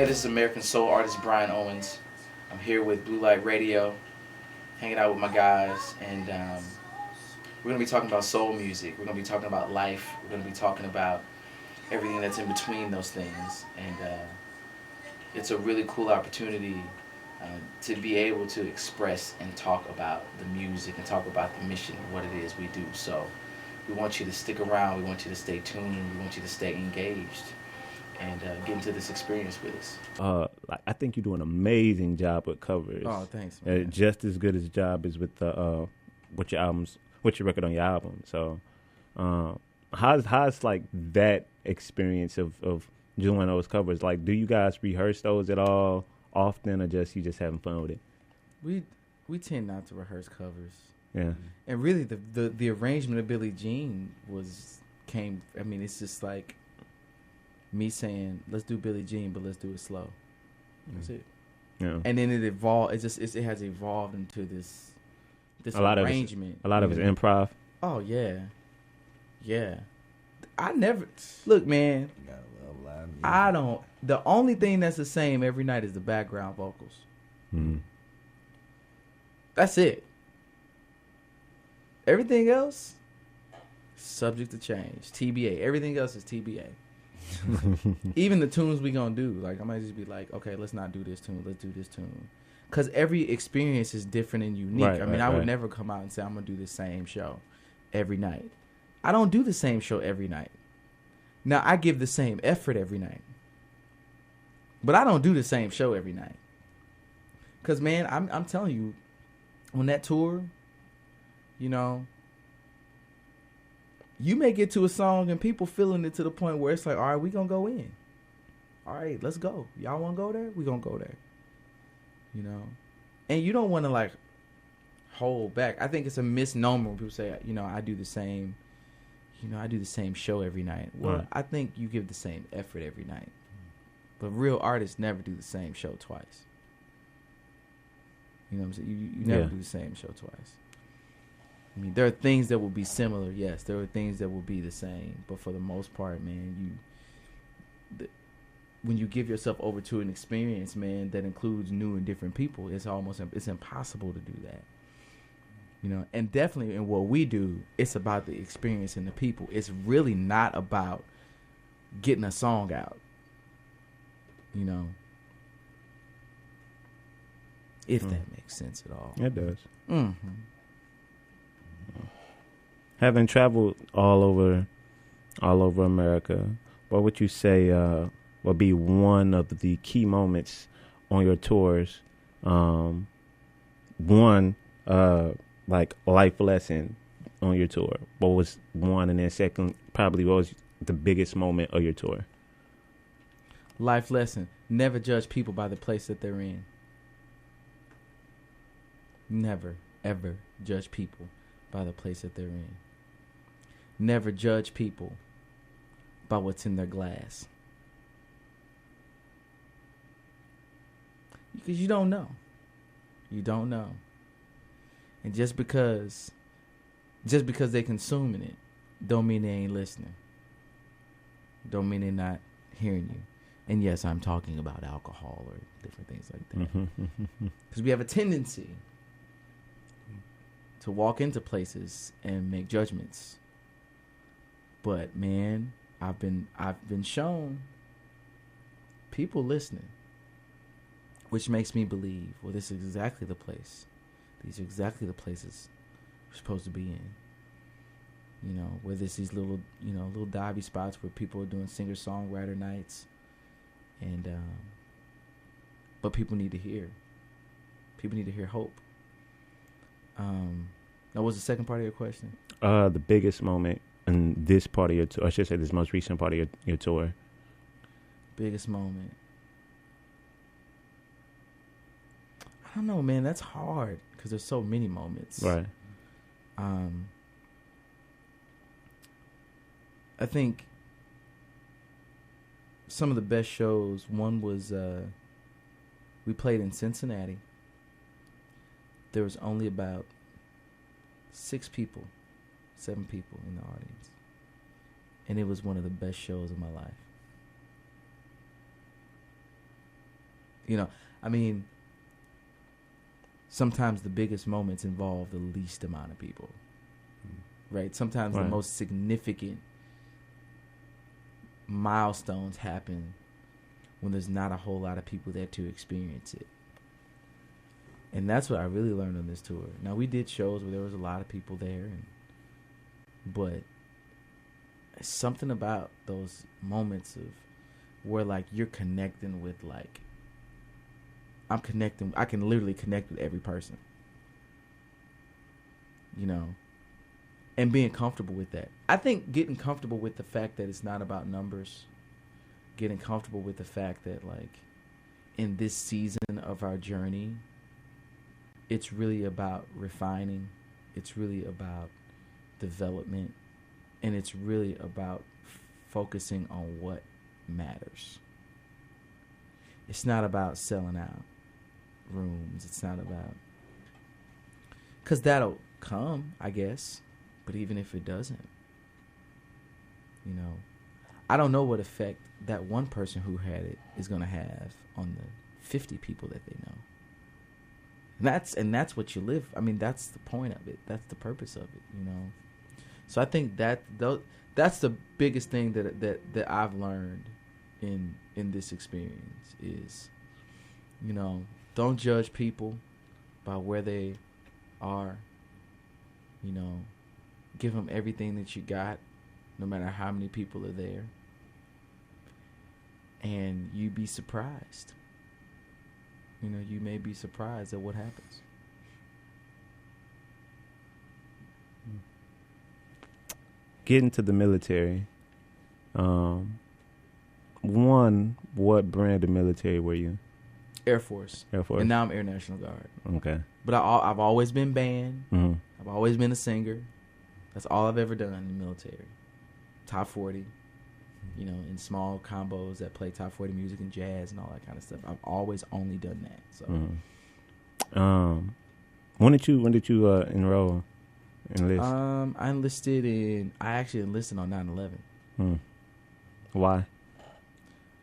Hey, this is American Soul artist Brian Owens. I'm here with Blue Light Radio, hanging out with my guys, and we're gonna be talking about soul music. We're gonna be talking about life. We're gonna be talking about everything that's in between those things, and it's a really cool opportunity to be able to express and talk about the music and talk about the mission of what it is we do. So we want you to stick around. We want you to stay tuned. We want you to stay engaged and get into this experience with us. I think you do an amazing job with covers. Oh, thanks, man. Just as good as job as with the with your albums, with your record on your album. So, how's like that experience of doing those covers? Like, do you guys rehearse those at all often, or you just having fun with it? We tend not to rehearse covers. Yeah. And really, the arrangement of Billie Jean came. I mean, it's just like me saying, let's do Billie Jean, but let's do it slow. That's it. Yeah. And then it evolved. It has evolved into this arrangement. A lot of it's improv. Oh yeah. I never look, man. I don't. The only thing that's the same every night is the background vocals. Mm-hmm. That's it. Everything else, subject to change. TBA. Everything else is TBA. Even the tunes we gonna do, like I might just be like, okay, let's not do this tune, let's do this tune, because every experience is different and unique. Right, I would never come out and say I'm gonna do the same show every night. I don't do the same show every night. Now I give the same effort every night, but I don't do the same show every night. Cause man, I'm telling you, on that tour, you know, you may get to a song and people feeling it to the point where it's like, all right, we gonna go in. All right, let's go. Y'all wanna go there? We gonna go there. You know? And you don't wanna like hold back. I think it's a misnomer when people say, you know, I do the same show every night. Well, right. I think you give the same effort every night. But real artists never do the same show twice. You know what I'm saying? You never do the same show twice. I mean, there are things that will be similar, yes. There are things that will be the same, but for the most part, man, when you give yourself over to an experience, man, that includes new and different people, it's impossible to do that. You know, and definitely in what we do, it's about the experience and the people. It's really not about getting a song out. You know, if that makes sense at all. It does. Mm-hmm. Having traveled all over America, what would you say would be one of the key moments on your tours? One like life lesson on your tour. What was one, and then second, probably what was the biggest moment of your tour? Life lesson: never judge people by the place that they're in. Never, ever judge people by the place that they're in. Never judge people by what's in their glass. Because you don't know. You don't know. And just because they're consuming it, don't mean they ain't listening. Don't mean they're not hearing you. And yes, I'm talking about alcohol or different things like that. Because we have a tendency to walk into places and make judgments. But man, I've been shown people listening, which makes me believe, well, this is exactly the place. These are exactly the places we're supposed to be in. You know, where there's these little divey spots where people are doing singer-songwriter nights, and but people need to hear. People need to hear hope. Now, what's the second part of your question? The biggest moment in this part of your tour, I should say this most recent part of your tour. Biggest moment. I don't know, man. That's hard because there's so many moments. Right. I think some of the best shows, one was we played in Cincinnati. There was only about 7 people in the audience. And it was one of the best shows of my life. You know, I mean, sometimes the biggest moments involve the least amount of people, right? Sometimes the most significant milestones happen when there's not a whole lot of people there to experience it. And that's what I really learned on this tour. Now, we did shows where there was a lot of people there, but something about those moments of where, like, you're connecting with, like, I can literally connect with every person, you know, and being comfortable with that. I think getting comfortable with the fact that it's not about numbers, getting comfortable with the fact that, like, in this season of our journey, it's really about refining, it's really about development, and it's really about focusing on what matters. It's not about selling out rooms. It's not about, because that'll come, I guess, but even if it doesn't, you know, I don't know what effect that one person who had it is going to have on the 50 people that they know. And that's what you live. I mean, that's the point of it. That's the purpose of it, you know. So I think that's the biggest thing that I've learned in this experience is, you know, don't judge people by where they are. You know, give them everything that you got, no matter how many people are there. And you'd be surprised. You know, you may be surprised at what happens. Getting to the military. One, what brand of military were you? Air Force. Air Force. And now I'm Air National Guard. Okay. But I've always been band. Mm-hmm. I've always been a singer. That's all I've ever done in the military. Top 40. You know, in small combos that play top 40 music and jazz and all that kind of stuff. I've always only done that. So, when did you enroll, enlist? I actually enlisted on 9/11. Why?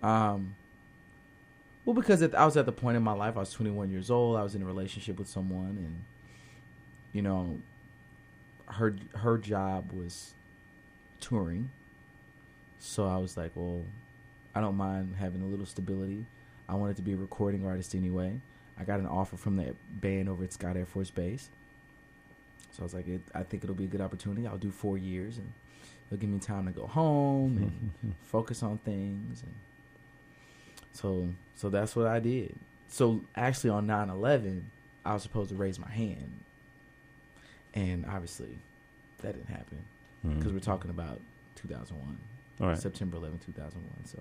Well, because I was at the point in my life, I was 21 years old. I was in a relationship with someone, and, you know, her job was touring. So I was like, well, I don't mind having a little stability. I wanted to be a recording artist anyway. I got an offer from that band over at Scott Air Force Base. So I was like, I think it'll be a good opportunity. I'll do 4 years, and it'll give me time to go home and focus on things. And so that's what I did. So actually on 9/11, I was supposed to raise my hand. And obviously that didn't happen because we're talking about 2001. All right. September 11, 2001. So,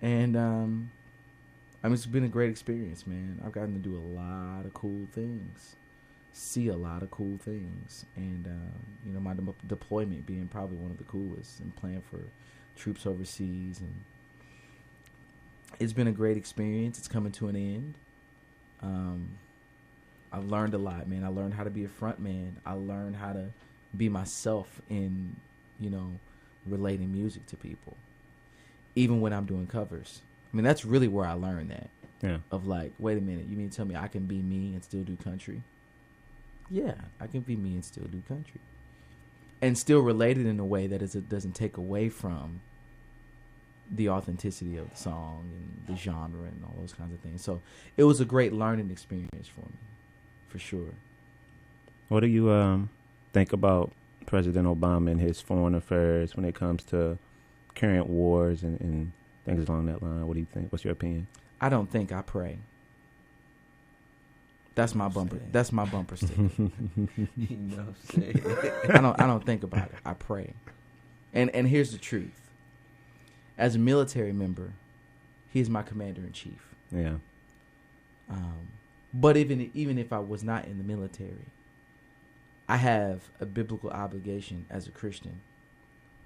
and I mean, it's been a great experience, man. I've gotten to do a lot of cool things, see a lot of cool things, and you know, my deployment being probably one of the coolest, and playing for troops overseas, and it's been a great experience. It's coming to an end. I've learned a lot, man. I learned how to be a front man. I learned how to be myself in, you know, relating music to people, even when I'm doing covers. I mean, that's really where I learned that. Yeah. Of like, wait a minute, you mean to tell me I can be me and still do country? Yeah, I can be me and still do country, and still relate it in a way that it doesn't take away from the authenticity of the song and the genre and all those kinds of things. So it was a great learning experience for me, for sure. What do you think about President Obama and his foreign affairs when it comes to current wars and things along that line? What do you think? What's your opinion? I don't think, I pray. That's my bumper. That's my bumper sticker. You know what I'm saying? I don't think about it. I pray. And here's the truth. As a military member, he's my commander in chief. Yeah. But even if I was not in the military, I have a biblical obligation as a Christian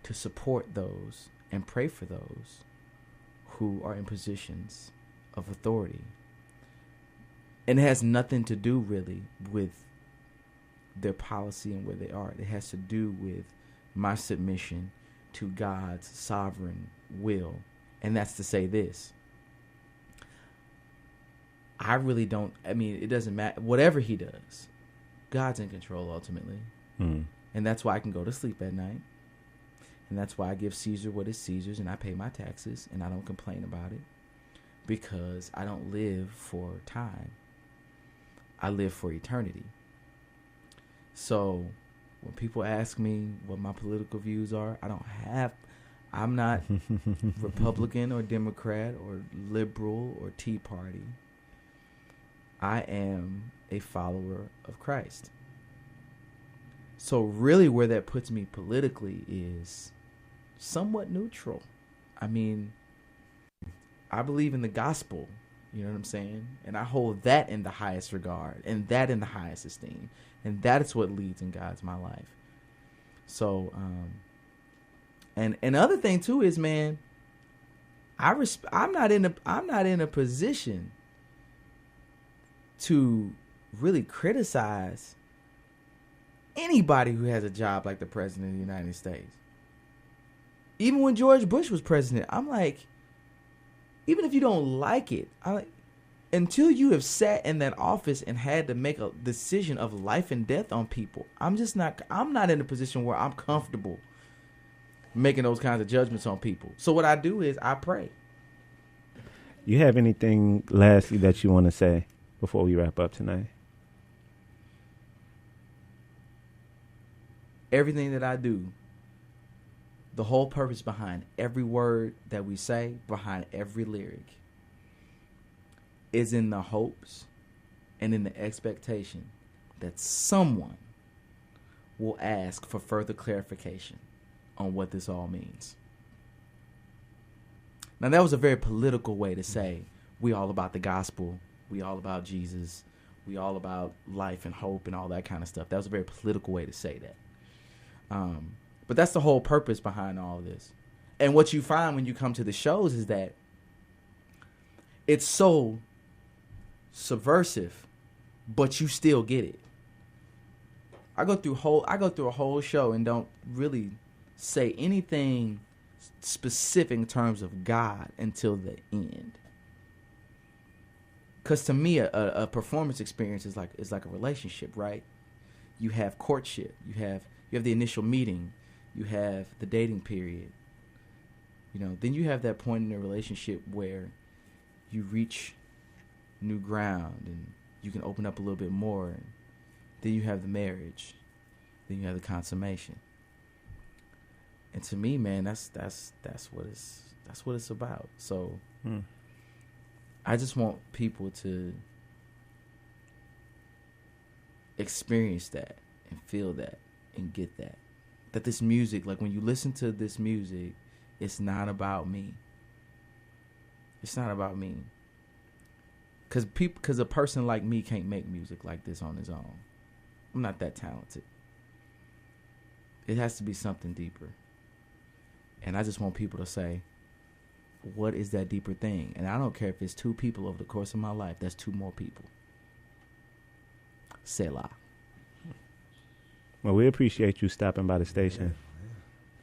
to support those and pray for those who are in positions of authority. And it has nothing to do really with their policy and where they are. It has to do with my submission to God's sovereign will. And that's to say this: I really don't. I mean, it doesn't matter. Whatever he does, God's in control ultimately. And that's why I can go to sleep at night. And that's why I give Caesar what is Caesar's, and I pay my taxes, and I don't complain about it. Because I don't live for time. I live for eternity. So when people ask me what my political views are, I'm not Republican or Democrat or liberal or Tea Party. I am a follower of Christ. So really where that puts me politically is somewhat neutral. I mean, I believe in the gospel, you know what I'm saying? And I hold that in the highest regard and that in the highest esteem. And that is what leads and guides my life. So, and another thing too is, man, I'm not in a position to really criticize anybody who has a job like the president of the United States. Even when George Bush was president, I'm like, even if you don't like it, until you have sat in that office and had to make a decision of life and death on people, I'm not in a position where I'm comfortable making those kinds of judgments on people. So what I do is I pray. You have anything lastly that you want to say before we wrap up tonight? Everything that I do, the whole purpose behind every word that we say, behind every lyric, is in the hopes and in the expectation that someone will ask for further clarification on what this all means. Now, that was a very political way to say we all about the gospel, we all about Jesus, we all about life and hope and all that kind of stuff. That was a very political way to say that. But that's the whole purpose behind all of this. And what you find when you come to the shows is that it's so subversive, but you still get it. I go through a whole show and don't really say anything specific in terms of God until the end. Because to me, a performance experience is like a relationship, right? You have courtship, you have the initial meeting, you have the dating period. Then you have that point in a relationship where you reach new ground and you can open up a little bit more. And then you have the marriage. Then you have the consummation. And to me, man, that's what it's about. So I just want people to experience that and feel that and get that. That this music, like when you listen to this music, it's not about me. It's not about me. Because a person like me can't make music like this on his own. I'm not that talented. It has to be something deeper. And I just want people to say, what is that deeper thing? And I don't care if it's 2 people over the course of my life. That's 2 more people. Selah. Well, we appreciate you stopping by the station.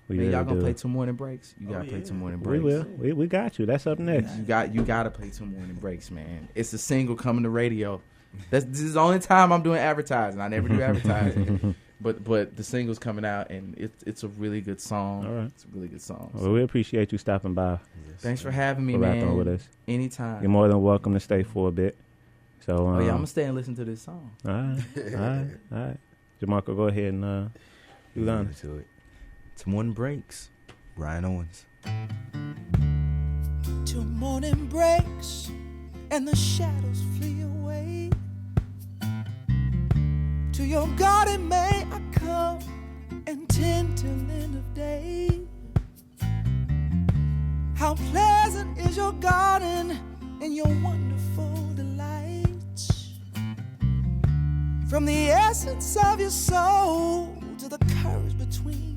Man, y'all gonna play 2 morning breaks? You gotta play 2 morning breaks. We will. We got you. That's up next. You gotta play 2 morning breaks, man. It's a single coming to radio. This is the only time I'm doing advertising. I never do advertising. But the single's coming out, and it's a really good song. All right. It's a really good song. Well, we appreciate you stopping by. Thanks for having me, man. Rapping with us. Anytime. You're more than welcome to stay for a bit. So, I'm gonna stay and listen to this song. All right. Jamarco, go ahead and do the honors. To it. 2 morning breaks. Brian Owens. 2 morning breaks and the shadows flee away. To your garden may I come and tend till end of day. How pleasant is your garden and your wonderful delights. From the essence of your soul to the curves between